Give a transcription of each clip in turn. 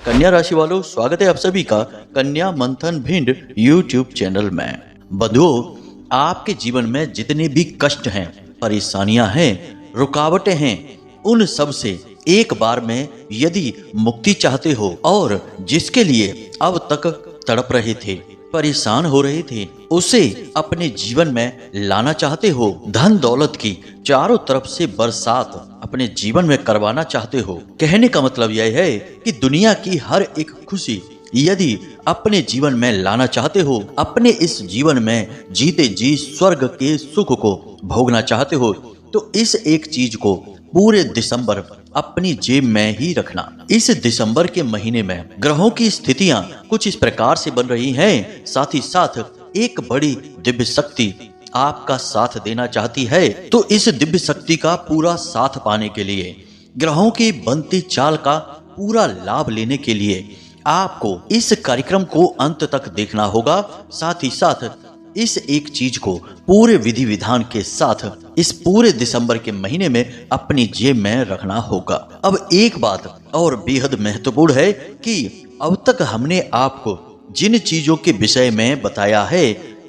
कन्या राशि वालों, स्वागत है आप सभी का कन्या मंथन भिंड यूट्यूब चैनल में। बंधुओं, आपके जीवन में जितने भी कष्ट हैं, परेशानियां हैं, रुकावटें हैं, उन सब से एक बार में यदि मुक्ति चाहते हो और जिसके लिए अब तक तड़प रहे थे, परेशान हो रहे थे, उसे अपने जीवन में लाना चाहते हो, धन दौलत की चारों तरफ से बरसात अपने जीवन में करवाना चाहते हो। कहने का मतलब यह है कि दुनिया की हर एक खुशी यदि अपने जीवन में लाना चाहते हो, अपने इस जीवन में जीते जी स्वर्ग के सुख को भोगना चाहते हो, तो इस एक चीज को पूरे दिसंबर अपनी जेब में ही रखना। इस दिसंबर के महीने में ग्रहों की स्थितियां कुछ इस प्रकार से बन रही हैं, साथ ही साथ एक बड़ी दिव्य शक्ति आपका साथ देना चाहती है। तो इस दिव्य शक्ति का पूरा साथ पाने के लिए, ग्रहों की बनती चाल का पूरा लाभ लेने के लिए आपको इस कार्यक्रम को अंत तक देखना होगा। साथ ही साथ इस एक चीज को पूरे विधि विधान के साथ इस पूरे दिसंबर के महीने में अपनी जेब में रखना होगा। अब एक बात और बेहद महत्वपूर्ण है कि अब तक हमने आपको जिन चीजों के विषय में बताया है,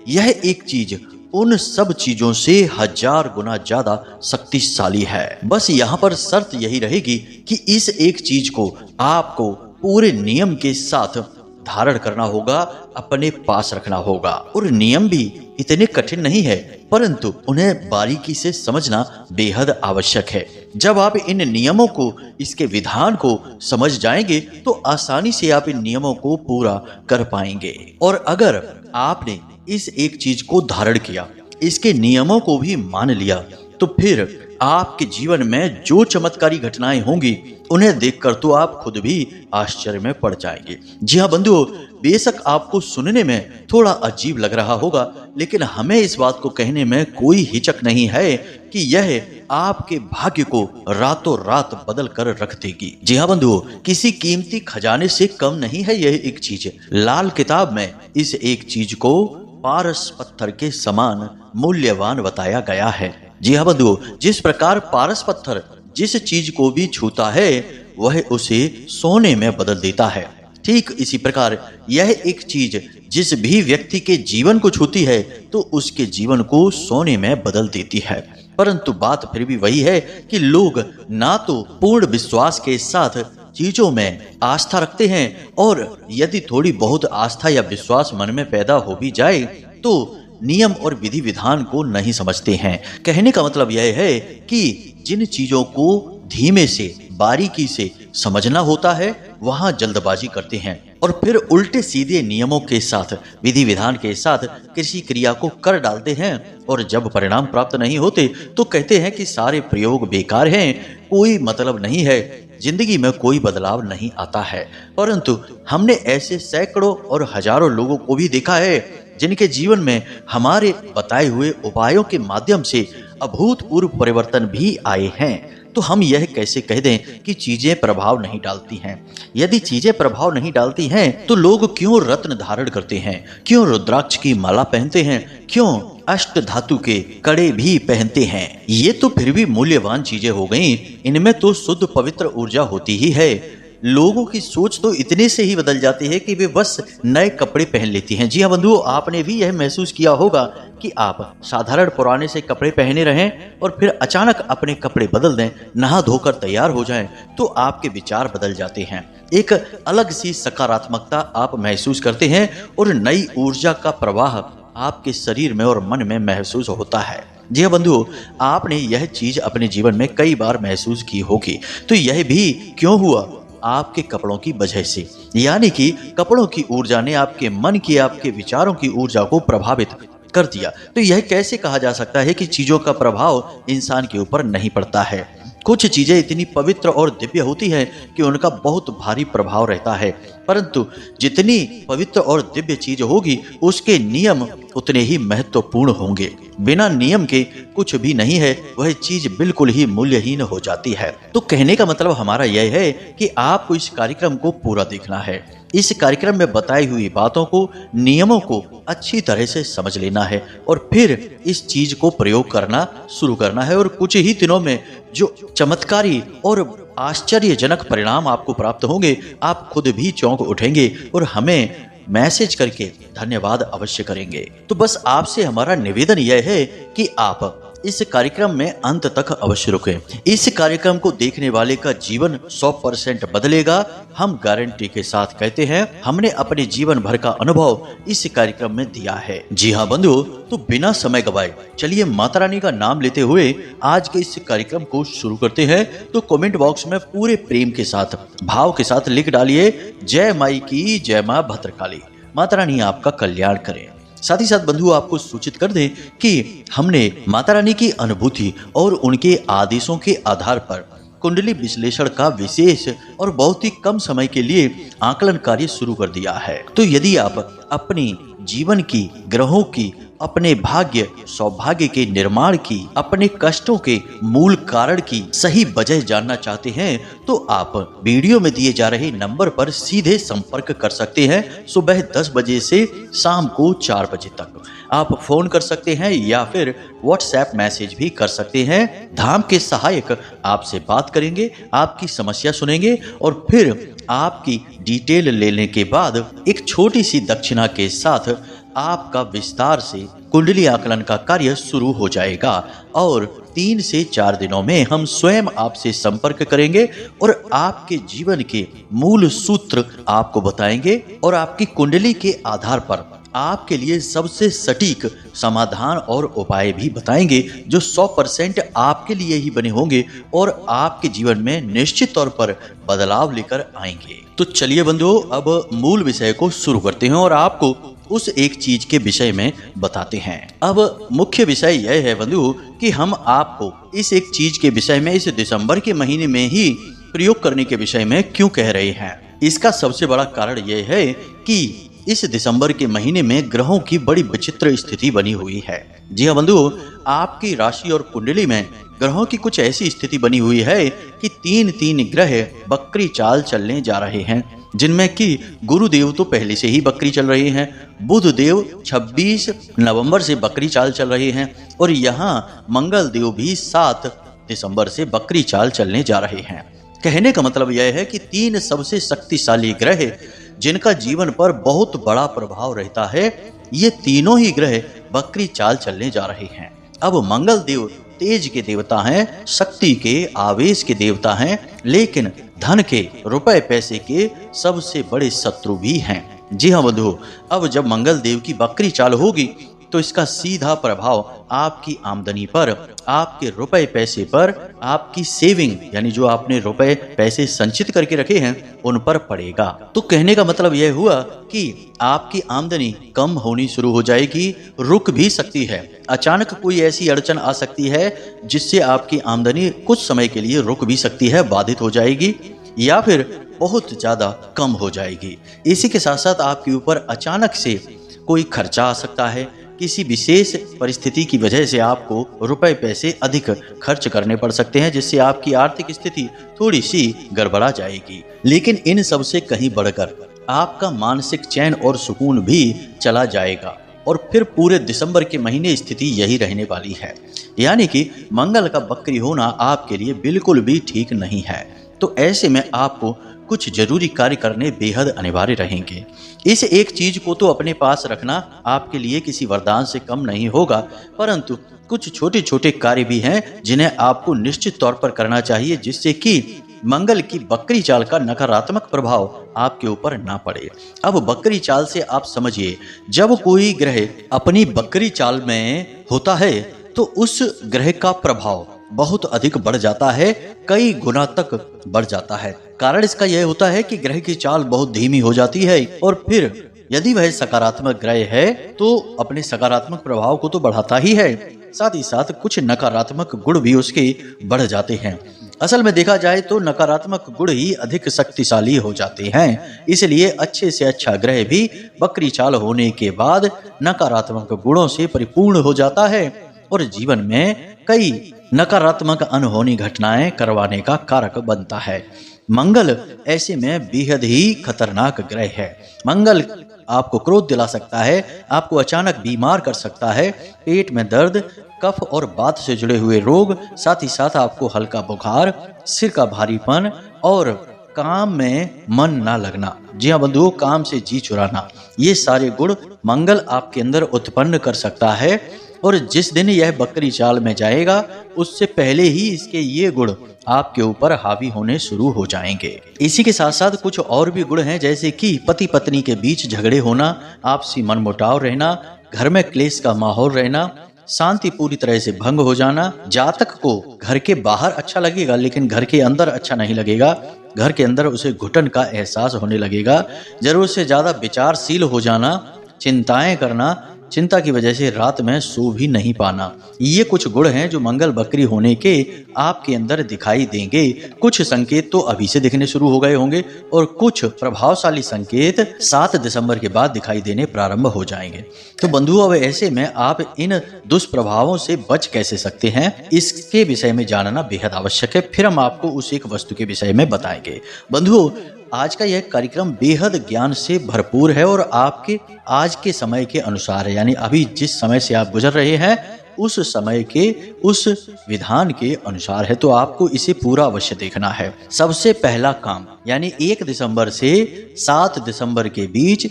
यह एक चीज उन सब चीजों से 1000 गुना ज्यादा शक्तिशाली है। बस यहाँ पर शर्त यही रहेगी कि इस एक चीज को आपको पूरे नियम के साथ धारण करना होगा, अपने पास रखना होगा। और नियम भी इतने कठिन नहीं है, परंतु उन्हें बारीकी से समझना बेहद आवश्यक है। जब आप इन नियमों को, इसके विधान को समझ जाएंगे तो आसानी से आप इन नियमों को पूरा कर पाएंगे। और अगर आपने इस एक चीज को धारण किया, इसके नियमों को भी मान लिया, तो फिर आपके जीवन में जो चमत्कारी घटनाएं होंगी, उन्हें देखकर तो आप खुद भी आश्चर्य में पड़ जाएंगे। जी हाँ बंधुओं, बेशक आपको सुनने में थोड़ा अजीब लग रहा होगा, लेकिन हमें इस बात को कहने में कोई हिचक नहीं है कि यह आपके भाग्य को रातों रात बदल कर रख देगी। जी हाँ बंधुओं, किसी कीमती खजाने से कम नहीं है यह एक चीज। लाल किताब में इस एक चीज को पारस पत्थर के समान मूल्यवान बताया गया है। जी हाँ बंधुओं, जिस प्रकार पारस पत्थर जिस चीज को भी छूता है वह उसे सोने में बदल देता है, ठीक इसी प्रकार यह एक चीज जिस भी व्यक्ति के जीवन को छूती है तो उसके जीवन को सोने में बदल देती है। परंतु बात फिर भी वही है कि लोग ना तो पूर्ण विश्वास के साथ चीजों में आस्था रखते हैं, और यदि थोड़ी बहुत आस्था या विश्वास मन में पैदा हो भी जाए तो नियम और विधि विधान को नहीं समझते हैं। कहने का मतलब यह है कि जिन चीजों को धीमे से, बारीकी से समझना होता है, वहां जल्दबाजी करते हैं और फिर उल्टे सीधे नियमों के साथ, विधि विधान के साथ किसी क्रिया को कर डालते हैं, और जब परिणाम प्राप्त नहीं होते तो कहते हैं कि सारे प्रयोग बेकार हैं, कोई मतलब नहीं है, जिंदगी में कोई बदलाव नहीं आता है। परंतु हमने ऐसे सैकड़ों और हजारों लोगों को भी देखा है जिनके जीवन में हमारे बताए हुए उपायों के माध्यम से अभूतपूर्व परिवर्तन भी आए हैं। तो हम यह कैसे कह दें कि चीजें प्रभाव नहीं डालती हैं? यदि चीजें प्रभाव नहीं डालती हैं तो लोग क्यों रत्न धारण करते हैं, क्यों रुद्राक्ष की माला पहनते हैं, क्यों अष्ट धातु के कड़े भी पहनते हैं? ये तो फिर भी मूल्यवान चीजें हो गईं, इनमें तो शुद्ध पवित्र ऊर्जा होती ही है। लोगों की सोच तो इतने से ही बदल जाती है कि वे बस नए कपड़े पहन लेती हैं। जी हाँ बंधुओं, आपने भी यह महसूस किया होगा कि आप साधारण पुराने से कपड़े पहने रहें और फिर अचानक अपने कपड़े बदल दें, नहा धोकर तैयार हो जाएं, तो आपके विचार बदल जाते हैं। एक अलग सी सकारात्मकता आप महसूस करते हैं और नई ऊर्जा का प्रवाह आपके शरीर में और मन में महसूस होता है। जी हाँ बंधुओं, आपने यह चीज अपने जीवन में कई बार महसूस की होगी। तो यह भी क्यों हुआ? आपके कपड़ों की वजह से, यानी कि कपड़ों की ऊर्जा ने आपके मन की, आपके विचारों की ऊर्जा को प्रभावित कर दिया। तो यह कैसे कहा जा सकता है कि चीजों का प्रभाव इंसान के ऊपर नहीं पड़ता है? कुछ चीजें इतनी पवित्र और दिव्य होती हैं कि उनका बहुत भारी प्रभाव रहता है, परंतु जितनी पवित्र और दिव्य चीज होगी उसके नियम उतने ही महत्वपूर्ण होंगे। बिना नियम के कुछ भी नहीं है, वह चीज बिल्कुल ही मूल्यहीन हो जाती है। तो कहने का मतलब हमारा यह है कि आपको इस कार्यक्रम को पूरा देखना है। इस कार्यक्रम में बताई हुई बातों को, नियमों को अच्छी तरह से समझ लेना है और फिर इस चीज को प्रयोग करना शुरू करना है। और कुछ ही दिनों में जो चमत्कारी और आश्चर्यजनक परिणाम आपको प्राप्त होंगे। आप खुद भी चौंक उठेंगे और हमें मैसेज करके धन्यवाद अवश्य करेंगे। तो बस आपसे हमारा निवेदन यह है कि आप इस कार्यक्रम में अंत तक अवश्य रुकें। इस कार्यक्रम को देखने वाले का जीवन 100% बदलेगा। हम गारंटी के साथ कहते हैं, हमने अपने जीवन भर का अनुभव इस कार्यक्रम में दिया है। जी हाँ बंधुओं, तो बिना समय गवाए चलिए माता रानी का नाम लेते हुए आज के इस कार्यक्रम को शुरू करते हैं। तो कमेंट बॉक्स में पूरे प्रेम के साथ, भाव के साथ लिख डालिए, जय माई की जय माँ भद्रकाली। माता रानी आपका कल्याण करें। साथ ही साथ बंधु आपको सूचित कर दें कि हमने माता रानी की अनुभूति और उनके आदेशों के आधार पर कुंडली विश्लेषण का विशेष और बहुत ही कम समय के लिए आकलन कार्य शुरू कर दिया है। तो यदि आप अपनी जीवन की, ग्रहों की, अपने भाग्य सौभाग्य के निर्माण की, अपने कष्टों के मूल कारण की सही वजह जानना चाहते हैं तो आप वीडियो में दिए जा रहे नंबर पर सीधे संपर्क कर सकते हैं। सुबह 10 बजे से शाम को 4 बजे तक आप फोन कर सकते हैं या फिर व्हाट्सएप मैसेज भी कर सकते हैं। धाम के सहायक आपसे बात करेंगे, आपकी समस्या सुनेंगे और फिर आपकी डिटेल लेने के बाद एक छोटी सी दक्षिणा के साथ आपका विस्तार से कुंडली आकलन का कार्य शुरू हो जाएगा और 3 से 4 दिनों में हम स्वयं आपसे संपर्क करेंगे और आपके जीवन के मूल सूत्र आपको बताएंगे और आपकी कुंडली के आधार पर आपके लिए सबसे सटीक समाधान और उपाय भी बताएंगे जो 100% आपके लिए ही बने होंगे और आपके जीवन में निश्चित तौर पर बदलाव लेकर आएंगे। तो चलिए बंधुओं, अब मूल विषय को शुरू करते हैं और आपको उस एक चीज के विषय में बताते हैं। अब मुख्य विषय यह है बंधु कि हम आपको इस एक चीज के विषय में इस दिसंबर के महीने में ही प्रयोग करने के विषय में क्यों कह रहे हैं। इसका सबसे बड़ा कारण यह है कि इस दिसंबर के महीने में ग्रहों की बड़ी विचित्र स्थिति बनी हुई है। जी हाँ बंधु, आपकी राशि और कुंडली में ग्रहों की कुछ ऐसी स्थिति बनी हुई है कि 3 ग्रह बकरी चाल चलने जा रहे हैं, जिनमें कि गुरुदेव तो पहले से ही बकरी चल रहे हैं, बुध देव 26 नवंबर से बकरी चाल चल रहे हैं और यहाँ मंगल देव भी 7 दिसंबर से बकरी चाल चलने जा रहे हैं। कहने का मतलब यह है कि 3 सबसे शक्तिशाली ग्रह जिनका जीवन पर बहुत बड़ा प्रभाव रहता है, ये तीनों ही ग्रह बकरी चाल चलने जा रहे हैं। अब मंगल देव तेज के देवता हैं, शक्ति के आवेश के देवता हैं, लेकिन धन के, रुपए पैसे के सबसे बड़े शत्रु भी हैं। जी हाँ बंधु, अब जब मंगल देव की बकरी चाल होगी तो इसका सीधा प्रभाव आपकी आमदनी पर, आपके रुपए पैसे पर, आपकी सेविंग यानी जो आपने रुपए पैसे संचित करके रखे हैं उन पर पड़ेगा। तो कहने का मतलब यह हुआ कि आपकी आमदनी कम होनी शुरू हो जाएगी, रुक भी सकती है। अचानक कोई ऐसी अड़चन आ सकती है जिससे आपकी आमदनी कुछ समय के लिए रुक भी सकती है, बाधित हो जाएगी या फिर बहुत ज्यादा कम हो जाएगी। इसी के साथ साथ आपके ऊपर अचानक से कोई खर्चा आ सकता है। किसी विशेष परिस्थिति की वजह से आपको रुपए पैसे अधिक खर्च करने पड़ सकते हैं, जिससे आपकी आर्थिक स्थिति थोड़ी सी गड़बड़ा जाएगी। लेकिन इन सब से कहीं बढ़कर आपका मानसिक चैन और सुकून भी चला जाएगा और फिर पूरे दिसंबर के महीने स्थिति यही रहने वाली है। यानी कि मंगल का बकरी होना आपके लिए बिल्कुल भी ठीक नहीं है। तो ऐसे में आपको कुछ जरूरी कार्य करने बेहद अनिवार्य रहेंगे। इस एक चीज को तो अपने पास रखना आपके लिए किसी वरदान से कम नहीं होगा, परंतु कुछ छोटे छोटे कार्य भी हैं जिन्हें आपको निश्चित तौर पर करना चाहिए, जिससे कि मंगल की बकरी चाल का नकारात्मक प्रभाव आपके ऊपर ना पड़े। अब बकरी चाल से आप समझिए, जब कोई ग्रह अपनी बकरी चाल में होता है तो उस ग्रह का प्रभाव बहुत अधिक बढ़ जाता है, कई गुना तक बढ़ जाता है। कारण इसका यह होता है कि ग्रह की चाल बहुत धीमी हो जाती है और फिर यदि वह सकारात्मक ग्रह है तो अपने सकारात्मक प्रभाव को तो बढ़ाता ही है, साथ ही साथ कुछ नकारात्मक गुण भी उसके बढ़ जाते हैं। असल में देखा जाए तो नकारात्मक गुण ही अधिक शक्तिशाली हो जाते हैं। इसलिए अच्छे से अच्छा ग्रह भी बकरी चाल होने के बाद नकारात्मक गुणों से परिपूर्ण हो जाता है और जीवन में कई नकारात्मक अनहोनी घटनाएं करवाने का कारक बनता है। मंगल ऐसे में बेहद ही खतरनाक ग्रह है। मंगल आपको क्रोध दिला सकता है, आपको अचानक बीमार कर सकता है, पेट में दर्द, कफ और वात से जुड़े हुए रोग, साथ ही साथ आपको हल्का बुखार, सिर का भारीपन और काम में मन ना लगना। जी हाँ बंधुओं, काम से जी चुराना, ये सारे गुण मंगल आपके अंदर उत्पन्न कर सकता है। और जिस दिन यह बकरी चाल में जाएगा उससे पहले ही इसके ये गुण आपके ऊपर हावी होने शुरू हो जाएंगे। इसी के साथ साथ कुछ और भी गुण हैं, जैसे कि पति पत्नी के बीच झगड़े होना, आपसी मनमुटाव रहना, घर में क्लेश का माहौल रहना, शांति पूरी तरह से भंग हो जाना, जातक को घर के बाहर अच्छा लगेगा लेकिन घर के अंदर अच्छा नहीं लगेगा, घर के अंदर उसे घुटन का एहसास होने लगेगा, जरूरत से ज्यादा विचारशील हो जाना, चिंताएं करना, चिंता की वजह से रात में सो भी नहीं पाना। ये कुछ गुण हैं जो मंगल बकरी होने के आपके अंदर दिखाई देंगे। कुछ संकेत तो अभी से दिखने शुरू हो गए होंगे और कुछ प्रभावशाली संकेत 7 दिसंबर के बाद दिखाई देने प्रारंभ हो जाएंगे। तो बंधुओं, अब ऐसे में आप इन दुष्प्रभावों से बच कैसे सकते हैं, इसके विषय में जानना बेहद आवश्यक है। फिर हम आपको उस एक वस्तु के विषय में बताएंगे। बंधुओं, आज का यह कार्यक्रम बेहद ज्ञान से भरपूर है और आपके आज के समय के अनुसार है, यानी अभी जिस समय से आप गुजर रहे हैं उस समय के उस विधान के अनुसार है। तो आपको इसे पूरा अवश्य देखना है। सबसे पहला काम, यानी 1 दिसंबर से 7 दिसंबर के बीच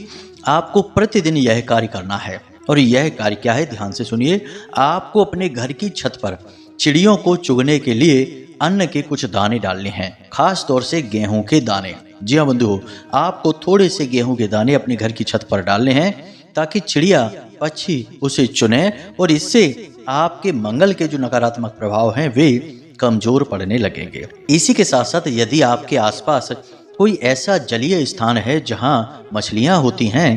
आपको प्रतिदिन यह कार्य करना है। और यह कार्य क्या है, ध्यान से सुनिए। आपको अपने घर की छत पर चिड़ियों को चुगने के लिए अन्न के कुछ दाने डालने हैं, खास तौर से गेहूं के दाने। जी हाँ बंधुओं, आपको थोड़े से गेहूं के दाने अपने घर की छत पर डालने हैं ताकि चिड़िया पक्षी उसे चुने और इससे आपके मंगल के जो नकारात्मक प्रभाव हैं वे कमजोर पड़ने लगेंगे। इसी के साथ साथ यदि आपके आसपास कोई ऐसा जलीय स्थान है जहां मछलियां होती हैं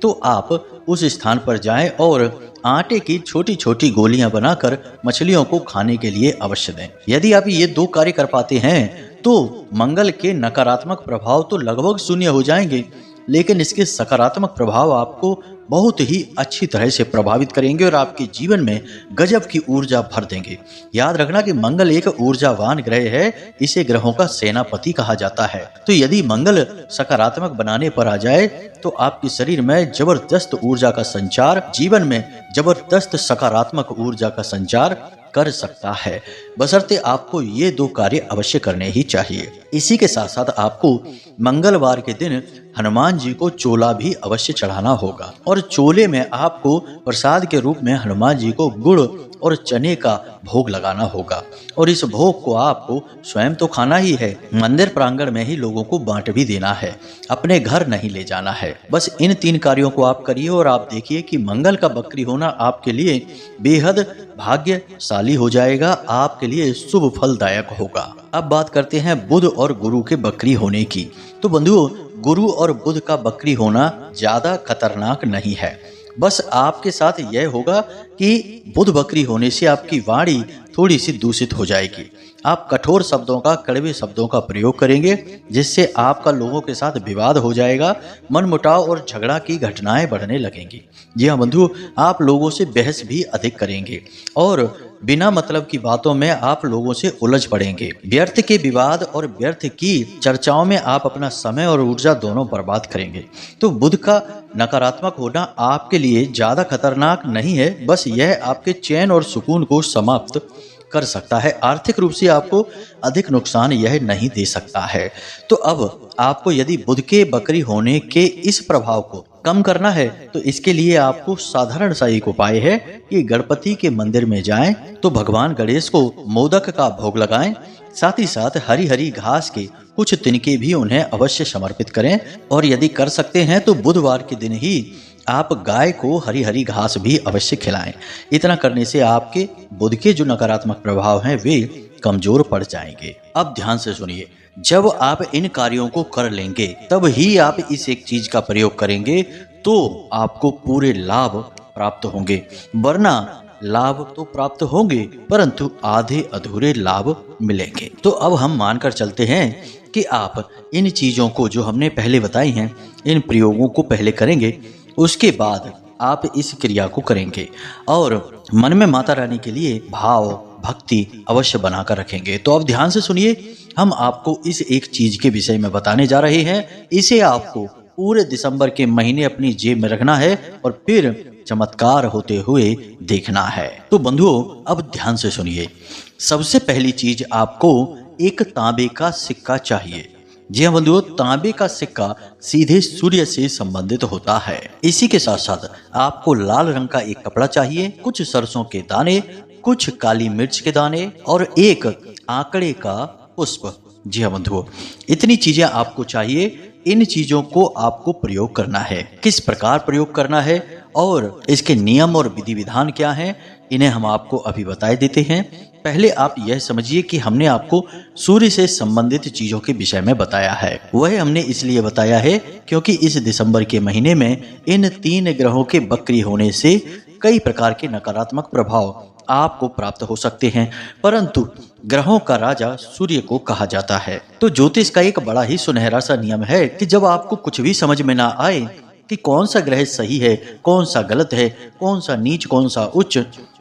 तो आप उस स्थान पर जाएं और आटे की छोटी छोटी गोलियां बनाकर मछलियों को खाने के लिए अवश्य दें। यदि आप ये 2 कार्य कर पाते हैं तो मंगल के नकारात्मक प्रभाव तो लगभग शून्य हो जाएंगे, लेकिन इसके सकारात्मक प्रभाव आपको बहुत ही अच्छी तरह से प्रभावित करेंगे और आपके जीवन में गजब की ऊर्जा भर देंगे। याद रखना कि मंगल एक ऊर्जावान ग्रह है, इसे ग्रहों का सेनापति कहा जाता है। तो यदि मंगल सकारात्मक बनाने पर आ जाए तो आपके शरीर में जबरदस्त ऊर्जा का संचार, जीवन में जबरदस्त सकारात्मक ऊर्जा का संचार कर सकता है, बशर्ते आपको ये 2 कार्य अवश्य करने ही चाहिए। इसी के साथ साथ आपको मंगलवार के दिन हनुमान जी को चोला भी अवश्य चढ़ाना होगा और चोले में आपको प्रसाद के रूप में हनुमान जी को गुड़ और चने का भोग लगाना होगा और इस भोग को आपको स्वयं तो खाना ही है, मंदिर प्रांगण में ही लोगों को बांट भी देना है, अपने घर नहीं ले जाना है। बस इन 3 कार्यों को आप करिए और आप देखिए कि मंगल का बकरी होना आपके लिए बेहद भाग्यशाली हो जाएगा, आपके लिए शुभ फलदायक होगा। अब बात करते हैं बुध और गुरु के बकरी होने की। तो बंधुओं, गुरु और बुध का बकरी होना ज्यादा खतरनाक नहीं है। बस आपके साथ यह होगा कि बुध बकरी होने से आपकी वाणी थोड़ी सी दूषित हो जाएगी। आप कठोर शब्दों का, कड़वे शब्दों का प्रयोग करेंगे जिससे आपका लोगों के साथ विवाद हो जाएगा, मनमुटाव और झगड़ा की घटनाएं बढ़ने लगेंगी। जी हाँ बंधु, आप लोगों से बहस भी अधिक करेंगे और बिना मतलब की बातों में आप लोगों से उलझ पड़ेंगे। व्यर्थ के विवाद और व्यर्थ की चर्चाओं में आप अपना समय और ऊर्जा दोनों बर्बाद करेंगे। तो बुध का नकारात्मक होना आपके लिए ज्यादा खतरनाक नहीं है, बस यह आपके चैन और सुकून को समाप्त कर सकता है। आर्थिक रूप से आपको अधिक नुकसान यह नहीं दे सकता है। तो अब आपको यदि बुध के बकरी होने के इस प्रभाव को कम करना है तो इसके लिए आपको साधारण सा एक उपाय है कि गणपति के मंदिर में जाएं तो भगवान गणेश को मोदक का भोग लगाएं, साथ ही साथ हरी हरी घास के कुछ तिनके भी उन्हें अवश्य समर्पित करें और यदि कर सकते हैं तो बुधवार के दिन ही आप गाय को हरी हरी घास भी अवश्य खिलाएं। इतना करने से आपके बुध के जो नकारात्मक प्रभाव हैं वे कमजोर पड़ जाएंगे। अब ध्यान से सुनिए, जब आप इन कार्यों को कर लेंगे तब ही आप इस एक चीज का प्रयोग करेंगे तो आपको पूरे लाभ प्राप्त होंगे, वरना लाभ तो प्राप्त होंगे परंतु आधे अधूरे लाभ मिलेंगे। तो अब हम मानकर चलते हैं कि आप इन चीजों को जो हमने पहले बताई हैं, इन प्रयोगों को पहले करेंगे, उसके बाद आप इस क्रिया को करेंगे और मन में माता रानी के लिए भाव भक्ति अवश्य बनाकर रखेंगे। तो अब ध्यान से सुनिए, हम आपको इस एक चीज के विषय में बताने जा रहे हैं। इसे आपको पूरे दिसंबर के महीने अपनी जेब में रखना है और फिर चमत्कार होते हुए देखना है। तो बंधुओं, अब ध्यान से सुनिए। सबसे पहली चीज आपको एक तांबे का सिक्का चाहिए। जी हाँ बंधुओं, तांबे का सिक्का सीधे सूर्य से संबंधित होता है। इसी के साथ साथ आपको लाल रंग का एक कपड़ा चाहिए, कुछ सरसों के दाने, कुछ काली मिर्च के दाने और एक आंकड़े का पुष्प। जी हाँ बंधुओं, इतनी चीजें आपको चाहिए। इन चीजों को आपको प्रयोग करना है। किस प्रकार प्रयोग करना है और इसके नियम और विधि विधान क्या हैं, इन्हें हम आपको अभी बताए देते हैं। पहले आप यह समझिए कि हमने आपको सूर्य से संबंधित चीजों के विषय में बताया है। वह हमने इसलिए बताया है क्योंकि इस दिसंबर के महीने में इन 3 ग्रहों के वक्री होने से कई प्रकार के नकारात्मक प्रभाव आपको प्राप्त हो सकते हैं, परंतु ग्रहों का राजा सूर्य को कहा जाता है। तो ज्योतिष का एक बड़ा ही सुनहरा सा नियम है कि जब आपको कुछ भी समझ में ना आए कि कौन सा ग्रह सही है, कौन सा गलत है, कौन सा नीच, कौन सा उच्च,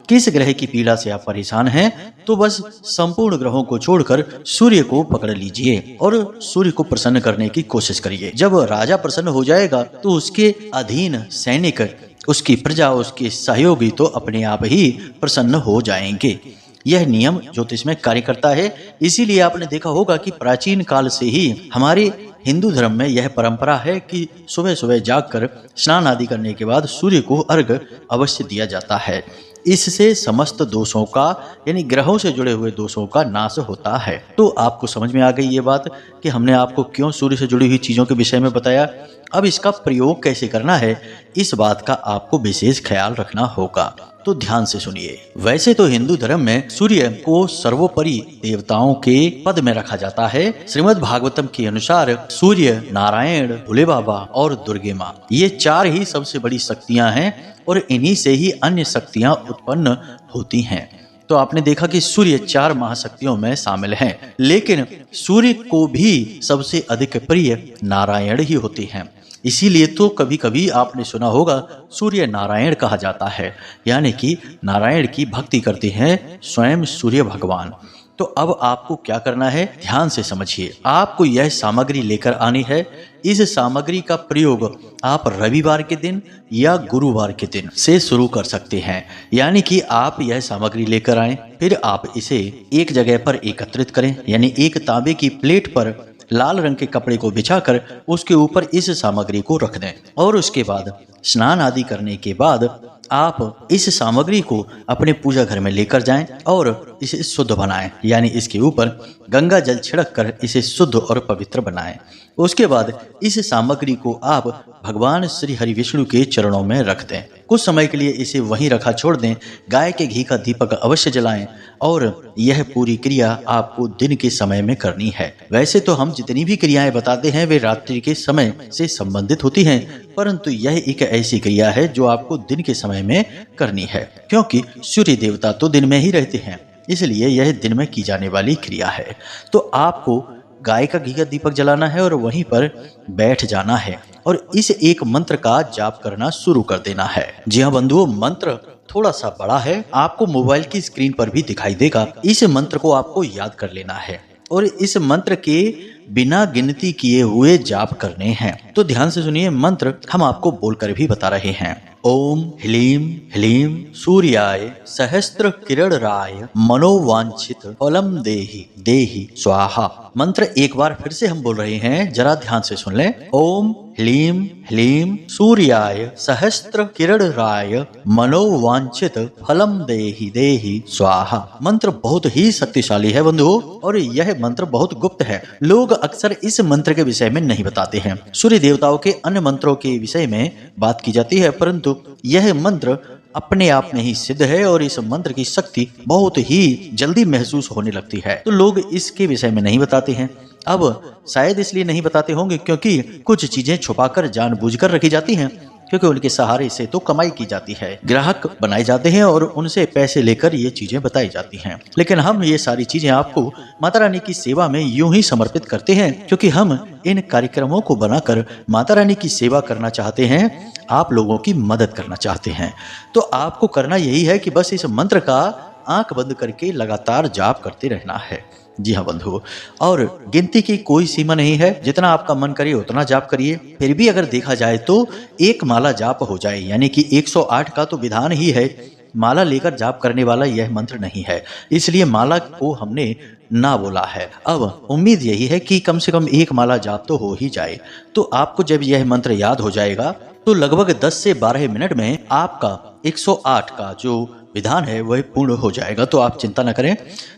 किस ग्रह की पीड़ा से आप परेशान हैं, तो बस संपूर्ण ग्रहों को छोड़कर सूर्य को पकड़ लीजिए और सूर्य को प्रसन्न करने की कोशिश करिए। जब राजा प्रसन्न हो जाएगा तो उसके अधीन सैनिक, उसकी प्रजा, उसके सहयोगी तो अपने आप ही प्रसन्न हो जाएंगे। यह नियम ज्योतिष में कार्य करता है। इसीलिए आपने देखा होगा कि प्राचीन काल से ही हमारे हिंदू धर्म में यह परंपरा है कि सुबह सुबह जागकर स्नान आदि करने के बाद सूर्य को अर्घ्य अवश्य दिया जाता है। इससे समस्त दोषों का, यानी ग्रहों से जुड़े हुए दोषों का नाश होता है। तो आपको समझ में आ गई ये बात कि हमने आपको क्यों सूर्य से जुड़ी हुई चीजों के विषय में बताया। अब इसका प्रयोग कैसे करना है, इस बात का आपको विशेष ख्याल रखना होगा। तो ध्यान से सुनिए। वैसे तो हिंदू धर्म में सूर्य को सर्वोपरि देवताओं के पद में रखा जाता है। श्रीमद् भागवतम के अनुसार सूर्य, नारायण, भोले बाबा और दुर्गे माँ, ये 4 ही सबसे बड़ी शक्तियां हैं और इन्हीं से ही अन्य शक्तियां उत्पन्न होती हैं। तो आपने देखा कि सूर्य 4 महाशक्तियों में शामिल हैं, लेकिन सूर्य को भी सबसे अधिक प्रिय नारायण ही होते हैं। इसीलिए तो कभी कभी आपने सुना होगा सूर्य नारायण कहा जाता है, यानी कि नारायण की भक्ति करते हैं स्वयं सूर्य भगवान। तो अब आपको क्या करना है, ध्यान से समझिए। आपको यह सामग्री लेकर आनी है। इस सामग्री का प्रयोग आप रविवार के दिन या गुरुवार के दिन से शुरू कर सकते हैं। यानी कि आप यह सामग्री लेकर आएं, फिर आप इसे एक जगह पर एकत्रित करें, यानी एक तांबे की प्लेट पर लाल रंग के कपड़े को बिछाकर उसके ऊपर इस सामग्री को रख दें और उसके बाद स्नान आदि करने के बाद आप इस सामग्री को अपने पूजा घर में लेकर जाएं और इसे शुद्ध बनाएं, यानी इसके ऊपर गंगा जल छिड़क कर इसे शुद्ध और पवित्र बनाएं। उसके बाद इस सामग्री को आप भगवान श्री हरि विष्णु के चरणों में रख दें। कुछ समय के लिए इसे वहीं रखा छोड़ दें। गाय के घी का दीपक अवश्य जलाएं और यह पूरी क्रिया आपको दिन के समय में करनी है। वैसे तो हम जितनी भी क्रियाएं बताते हैं वे रात्रि के समय से संबंधित होती हैं, परंतु यह एक ऐसी क्रिया है जो आपको दिन के समय में करनी है, क्योंकि सूर्य देवता तो दिन में ही रहते हैं, इसलिए यह दिन में की जाने वाली क्रिया है। तो आपको गाय का घी का दीपक जलाना है और वहीं पर बैठ जाना है और इस एक मंत्र का जाप करना शुरू कर देना है। जी हाँ बंधुओं, मंत्र थोड़ा सा बड़ा है, आपको मोबाइल की स्क्रीन पर भी दिखाई देगा। इस मंत्र को आपको याद कर लेना है और इस मंत्र के बिना गिनती किए हुए जाप करने हैं। तो ध्यान से सुनिए, मंत्र हम आपको बोलकर भी बता रहे हैं। ओम ह्लीं ह्लीं सूर्याय सहस्त्र किरण राय मनोवांछित फलम देहि देहि स्वाहा। मंत्र एक बार फिर से हम बोल रहे हैं, जरा ध्यान से सुन लें। ओम ह्लीं ह्लीं सूर्याय सहस्त्र किरण राय मनोवांछित फलम देहि देहि स्वाहा। मंत्र बहुत ही शक्तिशाली है बंधुओं और यह मंत्र बहुत गुप्त है। लोग अक्सर इस मंत्र के विषय में नहीं बताते हैं। सूर्य देवताओं के अन्य मंत्रों के विषय में बात की जाती है, परंतु यह मंत्र अपने आप में ही सिद्ध है और इस मंत्र की शक्ति बहुत ही जल्दी महसूस होने लगती है। तो लोग इसके विषय में नहीं बताते हैं। अब शायद इसलिए नहीं बताते होंगे क्योंकि कुछ चीजें छुपाकर जानबूझकर रखी जाती हैं, क्योंकि उनके सहारे से तो कमाई की जाती है, ग्राहक बनाए जाते हैं और उनसे पैसे लेकर ये चीजें बताई जाती हैं। लेकिन हम ये सारी चीजें आपको माता रानी की सेवा में यूं ही समर्पित करते हैं, क्योंकि हम इन कार्यक्रमों को बनाकर माता रानी की सेवा करना चाहते हैं, आप लोगों की मदद करना चाहते हैं। तो आपको करना यही है कि बस इस मंत्र का आंख बंद करके लगातार जाप करते रहना है। जी हाँ बंधु, और गिनती की कोई सीमा नहीं है, जितना आपका मन करे उतना जाप करिए। फिर भी अगर देखा जाए तो एक माला जाप हो जाए, यानी कि 108 का तो विधान ही है, माला लेकर जाप करने वाला यह मंत्र नहीं है, इसलिए माला को हमने ना बोला है। अब उम्मीद यही है कि कम से कम एक माला जाप तो हो ही जाए। तो आपको जब यह मंत्र याद हो जाएगा तो लगभग 10 से 12 मिनट में आपका 108 का जो विधान है वह पूर्ण हो जाएगा। तो आप चिंता न करें,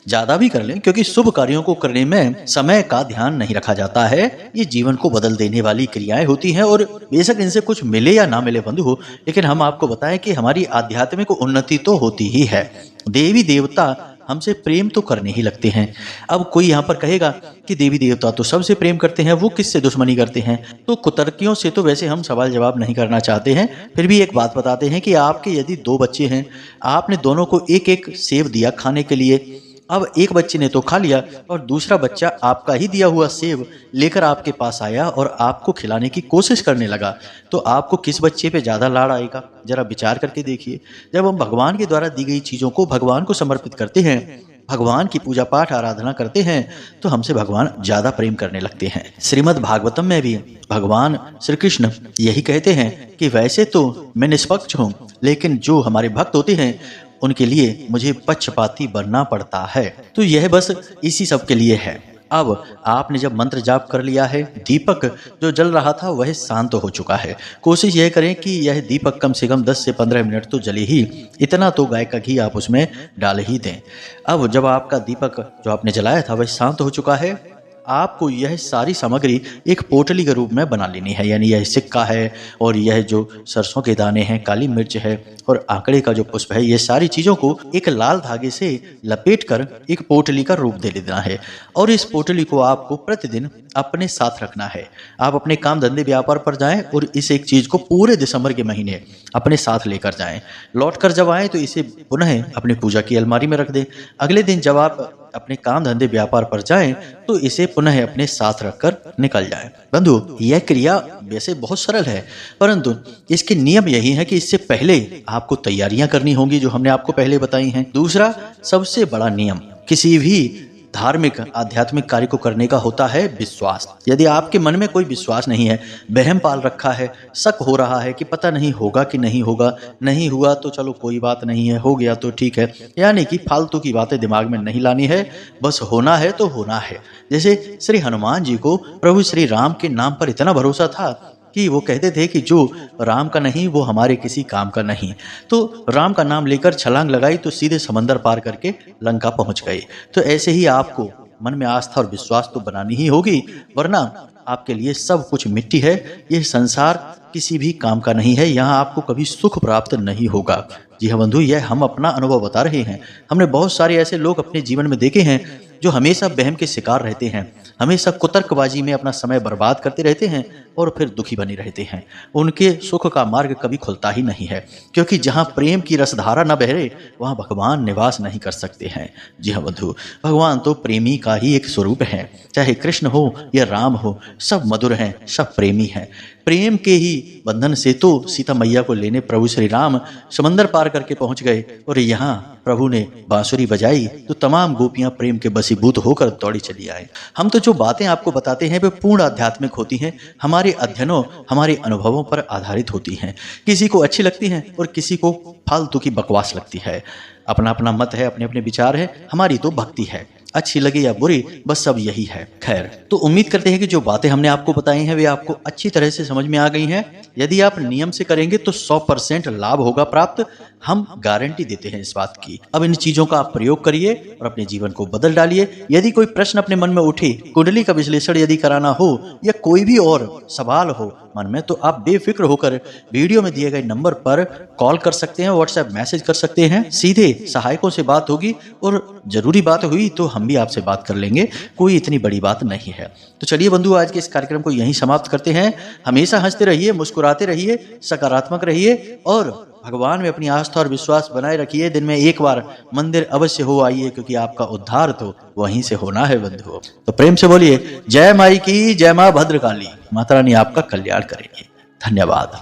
ज्यादा भी कर लें, क्योंकि शुभ कार्यों को करने में समय का ध्यान नहीं रखा जाता है। ये जीवन को बदल देने वाली क्रियाएं होती हैं, और बेशक इनसे कुछ मिले या ना मिले बंधु, लेकिन हम आपको बताएं कि हमारी आध्यात्मिक उन्नति तो होती ही है। देवी देवता हमसे प्रेम तो करने ही लगते हैं। अब कोई यहाँ पर कहेगा कि देवी देवता तो सबसे प्रेम करते हैं, वो किससे दुश्मनी करते हैं? तो कुतर्कियों से तो वैसे हम सवाल जवाब नहीं करना चाहते हैं, फिर भी एक बात बताते हैं कि आपके यदि 2 बच्चे हैं, आपने दोनों को एक एक सेब दिया खाने के लिए। अब एक बच्चे ने तो खा लिया और दूसरा बच्चा आपका ही दिया हुआ सेब लेकर आपके पास आया और आपको खिलाने की कोशिश करने लगा, तो आपको किस बच्चे पे ज्यादा लाड़ आएगा? जरा विचार करके देखिए। जब हम भगवान के द्वारा दी गई चीजों को भगवान को समर्पित करते हैं, भगवान की पूजा पाठ आराधना करते हैं, तो हमसे भगवान ज्यादा प्रेम करने लगते हैं। श्रीमद् भागवतम में भी भगवान श्री कृष्ण यही कहते हैं कि वैसे तो मैं निष्पक्ष हूँ, लेकिन जो हमारे भक्त होते हैं उनके लिए मुझे पक्षपाती बनना पड़ता है। तो यह बस इसी सब के लिए है। अब आपने जब मंत्र जाप कर लिया है, दीपक जो जल रहा था वह शांत हो चुका है। कोशिश यह करें कि यह दीपक कम से कम 10 से 15 मिनट तो जले ही, इतना तो गाय का घी आप उसमें डाल ही दें। अब जब आपका दीपक जो आपने जलाया था वह शांत हो चुका है, आपको यह सारी सामग्री एक पोटली के रूप में बना लेनी है। यानी यह सिक्का है, और यह जो सरसों के दाने हैं, काली मिर्च है, और आंकड़े का जो पुष्प है, ये सारी चीजों को एक लाल धागे से लपेटकर एक पोटली का रूप दे देना है। और इस पोटली को आपको प्रतिदिन अपने साथ रखना है। आप अपने काम धंधे व्यापार पर जाएं और इस एक चीज को पूरे दिसंबर के महीने अपने साथ लेकर जाएं। लौट कर जब आए तो इसे पुनः अपनी पूजा की अलमारी में रख दें। अगले दिन जब आप अपने काम धंधे व्यापार पर जाएं तो इसे पुनः अपने साथ रखकर निकल जाएं। बंधु, यह क्रिया वैसे बहुत सरल है, परंतु इसके नियम यही है कि इससे पहले आपको तैयारियां करनी होंगी, जो हमने आपको पहले बताई हैं। दूसरा सबसे बड़ा नियम किसी भी धार्मिक आध्यात्मिक कार्य को करने का होता है विश्वास। यदि आपके मन में कोई विश्वास नहीं है, वहम पाल रखा है, शक हो रहा है कि पता नहीं होगा कि नहीं होगा, नहीं हुआ तो चलो कोई बात नहीं है, हो गया तो ठीक है, यानी कि फालतू की बातें दिमाग में नहीं लानी है, बस होना है तो होना है। जैसे श्री हनुमान जी को प्रभु श्री राम के नाम पर इतना भरोसा था कि वो कहते थे कि जो राम का नहीं वो हमारे किसी काम का नहीं। तो राम का नाम लेकर छलांग लगाई तो सीधे समंदर पार करके लंका पहुंच गए। तो ऐसे ही आपको मन में आस्था और विश्वास तो बनानी ही होगी, वरना आपके लिए सब कुछ मिट्टी है। यह संसार किसी भी काम का नहीं है, यहाँ आपको कभी सुख प्राप्त नहीं होगा। जी हाँ बंधु, यह हम अपना अनुभव बता रहे हैं। हमने बहुत सारे ऐसे लोग अपने जीवन में देखे हैं जो हमेशा वहम के शिकार रहते हैं, हमेशा कुतर्कबाजी में अपना समय बर्बाद करते रहते हैं और फिर दुखी बने रहते हैं। उनके सुख का मार्ग कभी खुलता ही नहीं है, क्योंकि जहाँ प्रेम की रसधारा न बहरे वहाँ भगवान निवास नहीं कर सकते हैं। जी हाँ बंधु, भगवान तो प्रेमी का ही एक स्वरूप है। चाहे कृष्ण हो या राम हो, सब मधुर हैं, सब प्रेमी हैं। प्रेम के ही बंधन से तो सीता मैया को लेने प्रभु श्री राम समंदर पार करके पहुंच गए, और यहाँ प्रभु ने बांसुरी बजाई तो तमाम गोपियां प्रेम के बसीभूत होकर दौड़ी चली आए। हम तो जो बातें आपको बताते हैं वे पूर्ण आध्यात्मिक होती हैं, हमारे अध्ययनों हमारे अनुभवों पर आधारित होती हैं। किसी को अच्छी लगती हैं और किसी को फालतू की बकवास लगती है। अपना अपना मत है, अपने अपने विचार है। हमारी तो भक्ति है, अच्छी लगे या बुरी, बस सब यही है। खैर, तो उम्मीद करते हैं कि जो बातें हमने आपको बताई हैं वे आपको अच्छी तरह से समझ में आ गई हैं। यदि आप नियम से करेंगे तो 100% लाभ होगा प्राप्त, हम गारंटी देते हैं इस बात की। अब इन चीजों का आप प्रयोग करिए और अपने जीवन को बदल डालिए। यदि कोई प्रश्न अपने मन में उठे, कुंडली का विश्लेषण यदि कराना हो या कोई भी और सवाल हो मन में, तो आप बेफिक्र होकर वीडियो में दिए गए नंबर पर कॉल कर सकते हैं, व्हाट्सएप मैसेज कर सकते हैं। सीधे सहायकों से बात होगी और जरूरी बात हुई तो हम भी आपसे बात कर लेंगे, कोई इतनी बड़ी बात नहीं है। तो चलिए बंधु, आज के इस कार्यक्रम को यहीं समाप्त करते हैं। हमेशा हंसते रहिए, मुस्कुराते रहिए, सकारात्मक रहिए और भगवान में अपनी आस्था और विश्वास बनाए रखिए। दिन में एक बार मंदिर अवश्य हो आइए, क्योंकि आपका उद्धार तो वहीं से होना है बंधुओं। तो प्रेम से बोलिए जय माई की, जय मां भद्रकाली। माता रानी आपका कल्याण करेंगे। धन्यवाद।